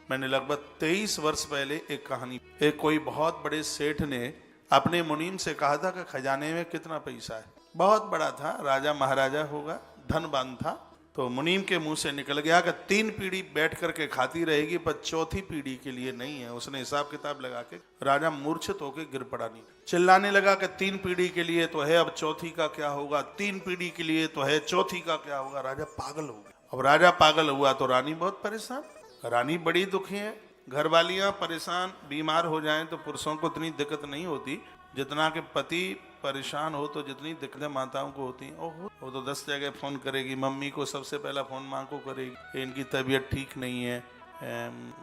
मैंने लगभग 23 वर्ष पहले एक कहानी, एक कोई बहुत बड़े सेठ ने अपने मुनीम से कहा था कि खजाने में कितना पैसा है। बहुत बड़ा था, राजा महाराजा होगा, धनवान था। तो मुनीम के मुंह से निकल गया कि 3 पीढ़ी बैठ करके खाती रहेगी पर 4थी पीढ़ी के लिए नहीं है। उसने हिसाब किताब लगा के, राजा मूर्छित होकर गिर पड़ा, नहीं चिल्लाने लगा कि 3 पीढ़ी के लिए तो है, अब 4थी का क्या होगा, 3 पीढ़ी के लिए तो है, 4थी का क्या होगा। राजा पागल हो गया। अब राजा पागल हुआ तो रानी बहुत परेशान, रानी बड़ी दुखी है। घरवालियां परेशान, बीमार हो जाएं तो पुरुषों को इतनी दिक्कत नहीं होती जितना कि पति परेशान हो तो जितनी दिक्कतें माताओं को होती हैं। ओहो, वो तो 10 जगह फ़ोन करेगी, मम्मी को सबसे पहला फ़ोन माँ को करेगी, इनकी तबीयत ठीक नहीं है,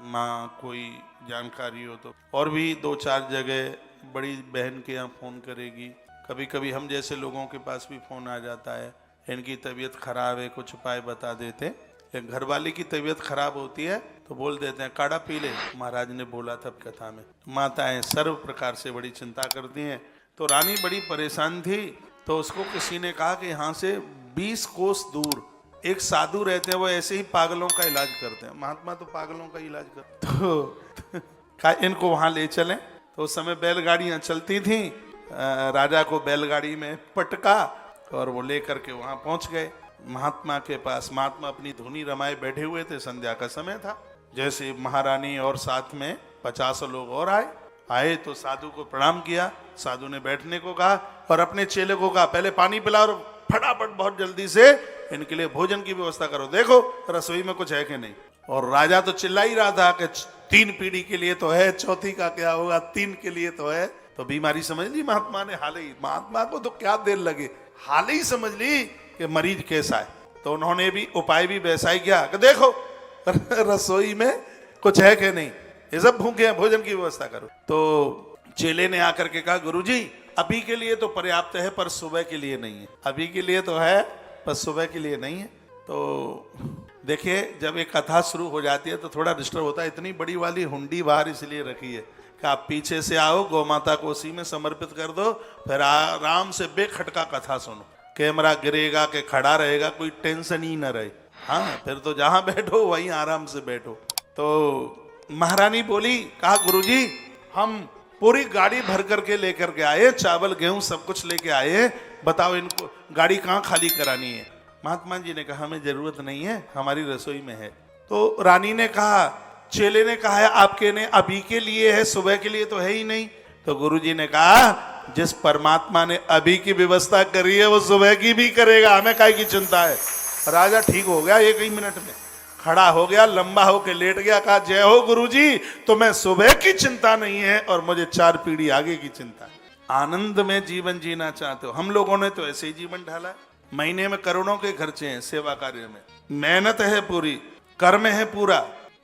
माँ कोई जानकारी हो तो, और भी 2-4 जगह बड़ी बहन के यहाँ फ़ोन करेगी। कभी कभी हम जैसे लोगों के पास भी फ़ोन आ जाता है, इनकी तबीयत खराब है, कुछ उपाय बता देते। घर वाले की तबीयत खराब होती है तो बोल देते हैं काढ़ा पी ले, महाराज ने बोला था कथा में। माताएं सर्व प्रकार से बड़ी चिंता करती हैं। तो रानी बड़ी परेशान थी, तो उसको किसी ने कहा कि यहाँ से 20 कोस दूर एक साधु रहते हैं, वो ऐसे ही पागलों का इलाज करते हैं। महात्मा तो पागलों का इलाज करते, तो इनको वहां ले चलें। तो उस समय बैलगाड़ियां चलती थी, राजा को बैलगाड़ी में पटका और वो लेकर के वहां पहुंच गए महात्मा के पास। महात्मा अपनी धुनी रमाए बैठे हुए थे, संध्या का समय था। जैसे महारानी और साथ में 50 लोग और आए तो साधु को प्रणाम किया। साधु ने बैठने को कहा और अपने चेले को कहा पहले पानी पिलाओ और फटाफट बहुत जल्दी से इनके लिए भोजन की व्यवस्था करो, देखो रसोई में कुछ है कि नहीं। और राजा तो चिल्ला ही रहा था कि 3 पीढ़ी के लिए तो है, 4थी का क्या होगा, 3 के लिए तो है। तो बीमारी समझ ली महात्मा ने, हाल ही, महात्मा को तो क्या देर लगे, हाल ही समझ ली कि मरीज कैसा है। तो उन्होंने भी उपाय भी वैसा ही किया कि देखो रसोई में कुछ है कि नहीं, ये सब भूखे हैं, भोजन की व्यवस्था करो। तो चेले ने आकर के कहा गुरुजी अभी के लिए तो पर्याप्त है पर सुबह के लिए नहीं है, अभी के लिए तो है पर सुबह के लिए नहीं है। तो देखिए जब एक कथा शुरू हो जाती है तो थोड़ा डिस्टर्ब होता है। इतनी बड़ी वाली हुंडी बाहर इसलिए रखी है कि आप पीछे से आओ, गौ माता को उसी में समर्पित कर दो, फिर आराम से बेखटका कथा सुनो। कैमरा गिरेगा कि खड़ा रहेगा, कोई टेंशन ही न रहे। हाँ, फिर तो जहां बैठो वहीं आराम से बैठो। तो महारानी बोली, कहा गुरुजी हम पूरी गाड़ी भर करके लेकर के आए, चावल गेहूं सब कुछ लेके आए, बताओ इनको गाड़ी कहाँ खाली करानी है। महात्मा जी ने कहा हमें जरूरत नहीं है, हमारी रसोई में है। तो रानी ने कहा, चेले ने कहा है आपके ने अभी के लिए है, सुबह के लिए तो है ही नहीं। तो गुरुजी ने कहा जिस परमात्मा ने अभी की व्यवस्था करी है वो सुबह की भी करेगा, हमें काहे की चिंता है। राजा ठीक हो गया, 1 ही मिनट में खड़ा हो गया, लंबा होकर लेट गया, कहा जय हो गुरुजी, तुम्हें सुबह की चिंता नहीं है और मुझे 4 पीढ़ी आगे की चिंता है। आनंद में जीवन जीना चाहते हो, हम लोगों ने तो ऐसे ही जीवन ढाला है। महीने में करोड़ों के खर्चे हैं सेवा कार्य में, मेहनत है पूरी, कर्म है पूरा,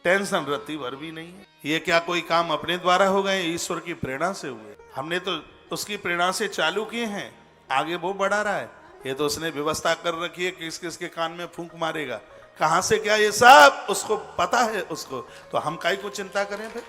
टेंशन रत्ती भर भी नहीं है। ये क्या कोई काम अपने द्वारा हो गए, ईश्वर की प्रेरणा से हुए। हमने तो उसकी प्रेरणा से चालू किए हैं, आगे वो बढ़ा रहा है। ये तो उसने व्यवस्था कर रखी है, किस किस के कान में फूंक मारेगा, कहां से क्या, ये सब उसको पता है उसको। तो हम काहे को चिंता करें फिर।